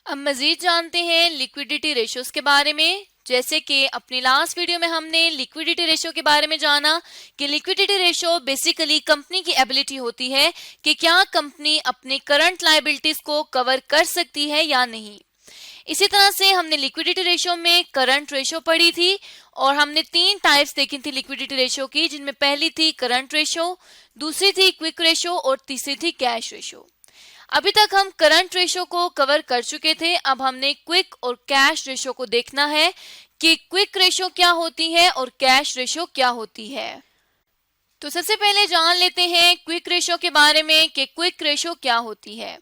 अब मजीद जानते हैं लिक्विडिटी रेशियोज के बारे में। जैसे कि अपनी लास्ट वीडियो में हमने लिक्विडिटी रेशियो के बारे में जाना कि लिक्विडिटी रेशियो बेसिकली कंपनी की एबिलिटी होती है कि क्या कंपनी अपनी करंट लायबिलिटीज को कवर कर सकती है या नहीं। इसी तरह से हमने लिक्विडिटी रेशियो में करंट रेशियो पढ़ी थी और हमने 3 टाइप्स देखी थी लिक्विडिटी रेशियो की, जिनमें पहली थी करंट रेशियो, दूसरी थी क्विक रेशियो और तीसरी थी कैश रेशियो। अभी तक हम करंट रेशियो को कवर कर चुके थे। अब हमने क्विक और कैश रेशियो को देखना है कि क्विक रेशियो क्या होती है और कैश रेशियो क्या होती है। तो सबसे पहले जान लेते हैं क्विक रेशियो के बारे में कि क्विक रेशियो क्या होती है।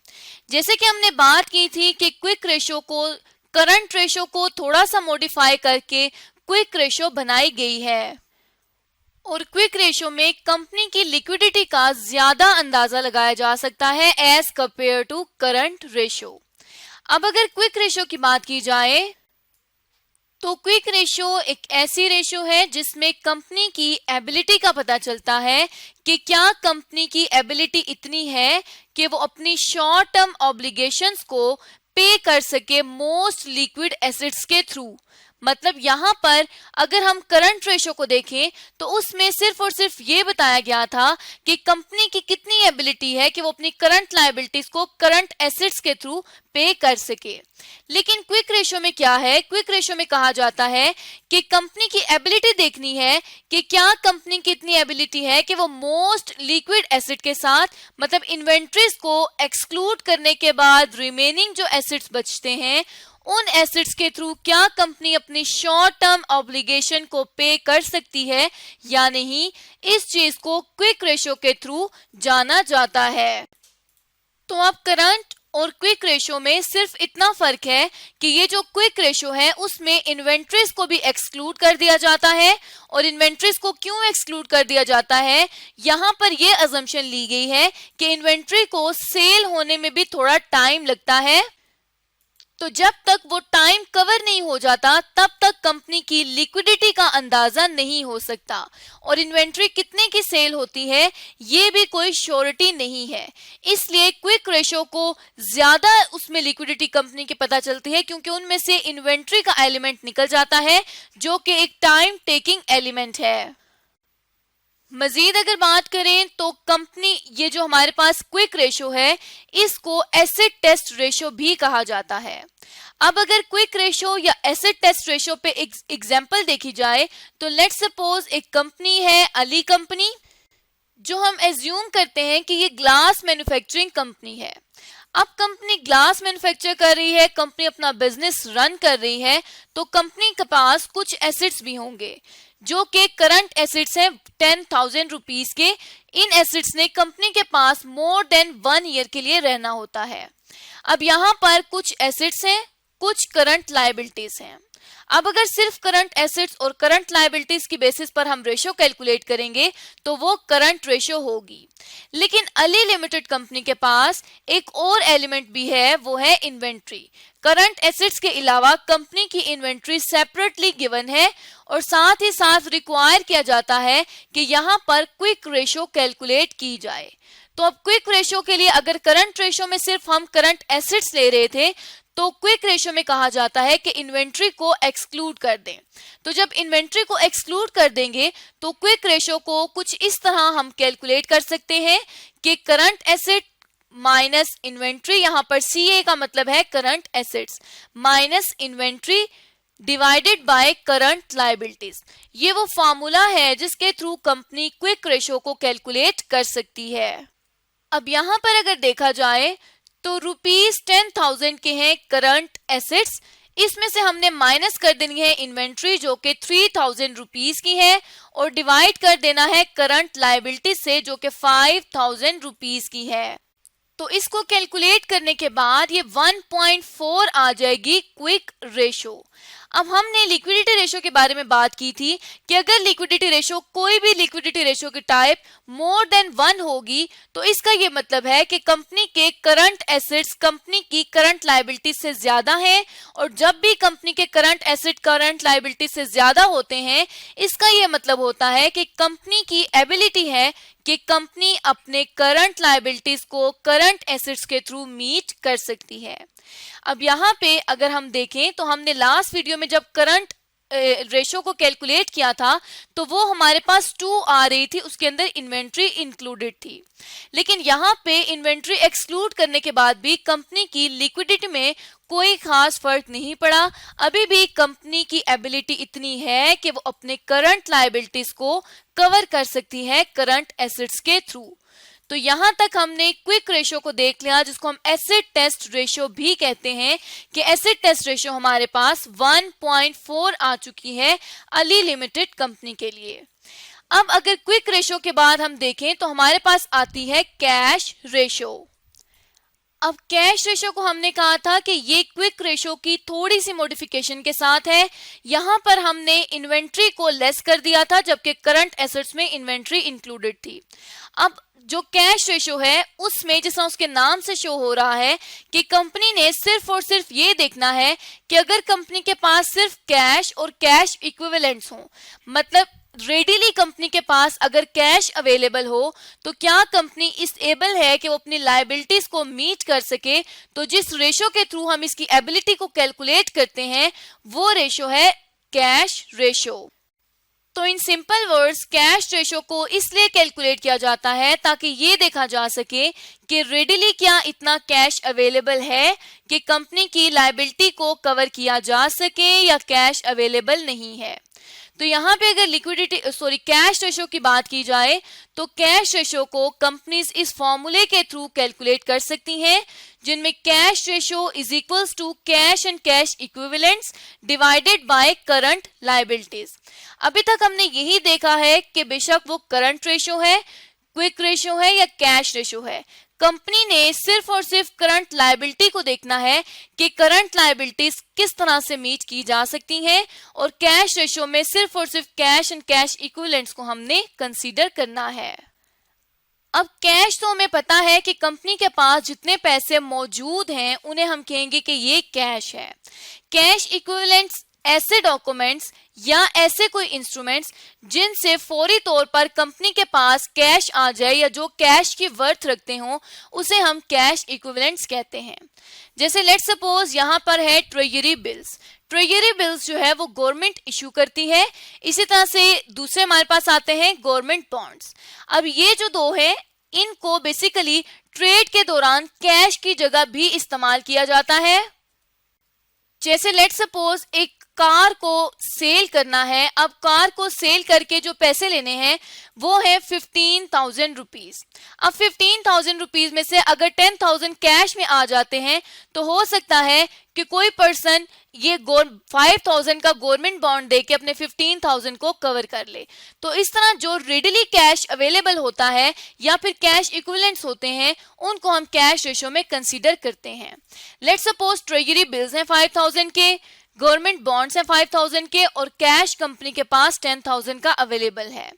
जैसे कि हमने बात की थी कि क्विक रेशियो को करंट रेशियो को थोड़ा सा मॉडिफाई करके क्विक रेशियो बनाई गई है और क्विक रेशियो में कंपनी की लिक्विडिटी का ज्यादा अंदाजा लगाया जा सकता है as compare to current ratio. अब अगर क्विक रेशियो की बात की जाए तो क्विक रेशियो एक ऐसी रेशियो है जिसमें कंपनी की एबिलिटी का पता चलता है कि क्या कंपनी की एबिलिटी इतनी है कि वो अपनी शॉर्ट टर्म ऑब्लिगेशंस को पे कर सके मोस्ट लिक्विड एसेट्स के थ्रू। मतलब यहाँ पर अगर हम करंट रेशियो को देखें तो उसमें सिर्फ और सिर्फ ये बताया गया था कि कंपनी की कितनी एबिलिटी है कि वो अपनी करंट लायबिलिटीज को करंट एसेट्स के थ्रू पे कर सके। लेकिन क्विक रेशियो में क्या है, क्विक रेशियो में कहा जाता है कि कंपनी की एबिलिटी देखनी है कि क्या कंपनी की इतनी एबिलिटी है कि वो मोस्ट लिक्विड एसेट के साथ, मतलब इन्वेंट्रीज को एक्सक्लूड करने के बाद रिमेनिंग जो एसेट्स बचते हैं उन एसेट्स के थ्रू क्या कंपनी अपनी शॉर्ट टर्म ऑब्लिगेशन को पे कर सकती है या नहीं। इस चीज को क्विक रेशियो के थ्रू जाना जाता है। तो अब करंट और क्विक रेशियो में सिर्फ इतना फर्क है कि ये जो क्विक रेशियो है उसमें इन्वेंट्रीज को भी एक्सक्लूड कर दिया जाता है। और इन्वेंट्रीज को क्यों एक्सक्लूड कर दिया जाता है, यहाँ पर ये अजम्पशन ली गई है कि इन्वेंट्री को सेल होने में भी थोड़ा टाइम लगता है। तो जब तक वो टाइम कवर नहीं हो जाता तब तक कंपनी की लिक्विडिटी का अंदाजा नहीं हो सकता और इन्वेंट्री कितने की सेल होती है ये भी कोई श्योरिटी नहीं है। इसलिए क्विक रेशियो को ज्यादा उसमें लिक्विडिटी कंपनी की पता चलती है क्योंकि उनमें से इन्वेंट्री का एलिमेंट निकल जाता है जो कि एक टाइम टेकिंग एलिमेंट है। मजीद अगर बात करें तो कंपनी, ये जो हमारे पास क्विक रेशियो है इसको एसेट टेस्ट रेशियो भी कहा जाता है। अब अगर क्विक रेशियो या एसेट टेस्ट रेशियो पे एग्जांपल देखी जाए तो लेट्स सपोज एक कंपनी है अली कंपनी, जो हम एज्यूम करते हैं कि ये ग्लास मैन्युफैक्चरिंग कंपनी है। अब कंपनी ग्लास मैन्युफैक्चर कर रही है, कंपनी अपना बिजनेस रन कर रही है, तो कंपनी के पास कुछ एसेट्स भी होंगे जो कि करंट एसेट्स हैं 10,000 रुपीज के। इन एसेट्स ने कंपनी के पास मोर देन 1 ईयर के लिए रहना होता है। अब यहाँ पर कुछ एसेट्स हैं, कुछ करंट लायबिलिटीज हैं। अब अगर सिर्फ करंट एसेट्स और करंट लायबिलिटीज की बेसिस पर हम रेशियो कैलकुलेट करेंगे तो वो करंट रेशियो होगी। लेकिन अली लिमिटेड कंपनी के पास एक और एलिमेंट भी है, वो है इन्वेंट्री। करंट एसेट्स के अलावा कंपनी की इन्वेंट्री सेपरेटली गिवन है और साथ ही साथ रिक्वायर किया जाता है कि यहाँ पर क्विक रेशियो कैलकुलेट की जाए। तो अब क्विक रेशियो के लिए अगर करंट रेशियो में सिर्फ हम करंट एसेट्स ले रहे थे तो क्विक रेशियो में कहा जाता है कि इन्वेंट्री को एक्सक्लूड कर दें। तो जब इन्वेंट्री को एक्सक्लूड कर देंगे तो क्विक रेशियो को कुछ इस तरह हम कैलकुलेट कर सकते हैं कि करंट एसेट माइनस इन्वेंट्री, यहाँ पर सीए का मतलब है current assets, minus inventory divided by current liabilities. ये वो फार्मूला है जिसके थ्रू कंपनी क्विक रेशियो को कैलकुलेट कर सकती है। अब यहाँ पर अगर देखा जाए तो ₹10,000 के हैं करंट एसेट्स, इसमें से हमने माइनस कर देनी है इन्वेंट्री जो कि 3,000 रुपीज की है और डिवाइड कर देना है करंट लायबिलिटी से जो कि 5,000 रुपीज की है। तो इसको कैलकुलेट करने के बाद ये 1.4 आ जाएगी क्विक रेशियो। अब हमने लिक्विडिटी रेशियो के बारे में बात की थी कि अगर लिक्विडिटी रेशियो, कोई भी लिक्विडिटी रेशियो की टाइप मोर देन 1 होगी तो इसका ये मतलब है कि कंपनी के करंट एसेट्स कंपनी की करंट लायबिलिटी से ज्यादा हैं और जब भी कंपनी के करंट एसेट करंट लायबिलिटी से ज्यादा होते हैं इसका ये मतलब होता है कि कंपनी की एबिलिटी है कि कंपनी अपने करंट लायबिलिटीज को करंट एसेट्स के थ्रू मीट कर सकती है। अब यहाँ पे अगर हम देखें तो हमने लास्ट वीडियो में जब करंट रेशो को कैलकुलेट किया था तो वो हमारे पास 2 आ रही थी, उसके अंदर इन्वेंट्री इंक्लूडेड थी। लेकिन यहाँ पे इन्वेंट्री एक्सक्लूड करने के बाद भी कंपनी की लिक्विडिटी में कोई खास फर्क नहीं पड़ा। अभी भी कंपनी की एबिलिटी इतनी है कि वो अपने करंट लायबिलिटीज को कवर कर सकती है करंट एसेट्स के थ्रू। तो यहां तक हमने क्विक रेशो को देख लिया, जिसको हम एसेट टेस्ट रेशो भी कहते हैं, कि एसेट टेस्ट रेशो हमारे पास 1.4 आ चुकी है अली लिमिटेड कंपनी के लिए। अब अगर क्विक रेशो के बाद हम देखें तो हमारे पास आती है कैश रेशो। अब कैश रेशो को हमने कहा था कि ये क्विक रेशो की थोड़ी सी मॉडिफिकेशन के साथ है। यहां पर हमने इन्वेंट्री को लेस कर दिया था, जबकि करंट एसेट्स में इन्वेंट्री इंक्लूडेड थी। अब जो कैश रेशो है उसमें, जैसा उसके नाम से शो हो रहा है, कि कंपनी ने सिर्फ और सिर्फ ये देखना है कि अगर कंपनी के पास सिर्फ कैश और कैश इक्विवेलेंट्स हो, मतलब रेडीली कंपनी के पास अगर कैश अवेलेबल हो, तो क्या कंपनी इस एबल है कि वो अपनी लायबिलिटीज को मीट कर सके। तो जिस रेशो के थ्रू हम इसकी एबिलिटी को कैलकुलेट करते हैं वो रेशो है कैश रेशो। तो in simple words cash ratio को इसलिए कैलकुलेट किया जाता है ताकि ये देखा जा सके कि रेडीली क्या इतना कैश अवेलेबल है कि कंपनी की लायबिलिटी को कवर किया जा सके, या कैश अवेलेबल नहीं है। तो यहाँ पे अगर कैश रेशो की बात की जाए तो कैश रेशो को कंपनीज इस फॉर्मूले के थ्रू कैलकुलेट कर सकती हैं, जिनमें cash ratio is equals to cash and cash equivalents divided by current liabilities. अभी तक हमने यही देखा है कि बेशक वो करंट रेशो है, क्विक रेशो है या कैश रेशो है, कंपनी ने सिर्फ और सिर्फ करंट लायबिलिटी को देखना है कि करंट लायबिलिटीज किस तरह से मीट की जा सकती हैं, और कैश रेशो में सिर्फ और सिर्फ कैश एंड कैश इक्विवेलेंट्स को हमने कंसीडर करना है। अब कैश तो हमें पता है कि कंपनी के पास जितने पैसे मौजूद हैं उन्हें हम कहेंगे कि ये कैश है। कैश इक्विवेलेंट्स ऐसे डॉक्यूमेंट्स या ऐसे कोई इंस्ट्रूमेंट्स जिनसे फौरी तौर पर कंपनी के पास कैश आ जाए या जो कैश की वर्थ रखते हों, उसे हम कैश इक्विवेलेंट्स कहते हैं। जैसे लेट्स सपोज यहाँ पर है ट्रेजरी बिल्स। ट्रेजरी बिल्स जो है वो गवर्नमेंट इशू करती है। इसी तरह से दूसरे हमारे पास आते हैं गवर्नमेंट बॉन्ड्स। अब ये जो दो है इनको बेसिकली ट्रेड के दौरान कैश की जगह भी इस्तेमाल किया जाता है। जैसे लेट्स सपोज एक कार को सेल करना है, अब कार को सेल करके जो पैसे लेने हैं वो है 15,000 रुपीज। अब 15,000 रुपीज में से अगर 10,000 कैश में आ जाते हैं तो हो सकता है कि कोई पर्सन ये 5,000 का गवर्नमेंट बॉन्ड देके अपने 15,000 को कवर कर ले। तो इस तरह जो रेडीली कैश अवेलेबल होता है या फिर कैश इक्विवेलेंट्स होते हैं उनको हम कैश रेशो में कंसीडर करते हैं। लेट्स सपोज ट्रेजरी बिल्स हैं 5,000 के, गवर्नमेंट बॉन्ड्स हैं 5,000 के, और कैश कंपनी के पास 10,000 का अवेलेबल है।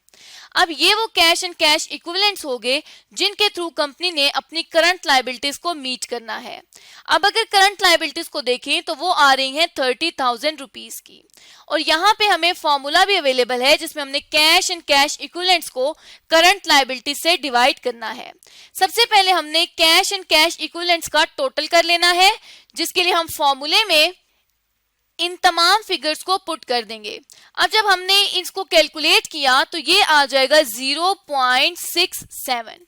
अब ये वो कैश एंड कैश इक्विवेलेंट्स हो गए जिनके थ्रू कंपनी ने अपनी करंट लायबिलिटीज को मीट करना है। अब अगर करंट लायबिलिटीज को देखें तो वो आ रही हैं 30,000 रुपीज की, और यहाँ पे हमें फॉर्मूला भी अवेलेबल है जिसमें हमने कैश एंड कैश इक्विवेलेंट्स को करंट लायबिलिटी से डिवाइड करना है। सबसे पहले हमने कैश एंड कैश इक्विवेलेंट्स का टोटल कर लेना है, जिसके लिए हम फॉर्मूले में इन तमाम फिगर्स को पुट कर देंगे। अब जब हमने इसको कैलकुलेट किया तो ये आ जाएगा 0.67।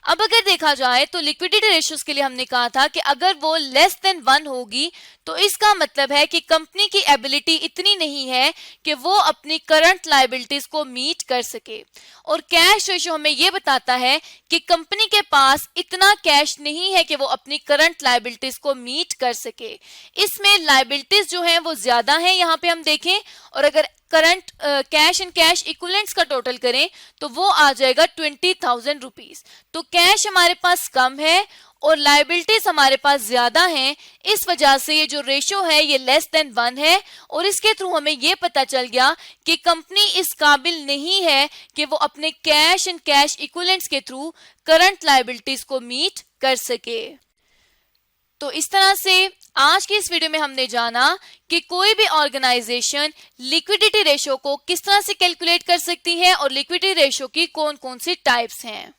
अब अगर देखा जाए तो लिक्विडिटी रेशियोज के लिए हमने कहा था कि अगर वो लेस देन 1 होगी तो इसका मतलब है कि कंपनी की एबिलिटी इतनी नहीं है कि वो अपनी करंट लायबिलिटीज को मीट कर सके, और कैश रेशियो हमें ये बताता है कि कंपनी के पास इतना कैश नहीं है कि वो अपनी करंट लायबिलिटीज को मीट कर सके। इसमें लायबिलिटीज जो हैं वो ज्यादा हैं, यहाँ पे हम देखें, और अगर current cash and cash equivalents का टोटल करें तो वो आ जाएगा 20,000 रुपीज। तो कैश हमारे पास कम है और लायबिलिटीज हमारे पास ज्यादा हैं, इस वजह से ये जो रेशियो है ये लेस देन 1 है, और इसके थ्रू हमें ये पता चल गया कि कंपनी इस काबिल नहीं है कि वो अपने कैश एंड कैश इक्विवेलेंट्स के थ्रू करंट लायबिलिटीज को मीट कर सके। तो इस तरह से आज की इस वीडियो में हमने जाना कि कोई भी ऑर्गेनाइजेशन लिक्विडिटी रेशो को किस तरह से कैलकुलेट कर सकती है और लिक्विडिटी रेशो की कौन कौन सी टाइप्स हैं।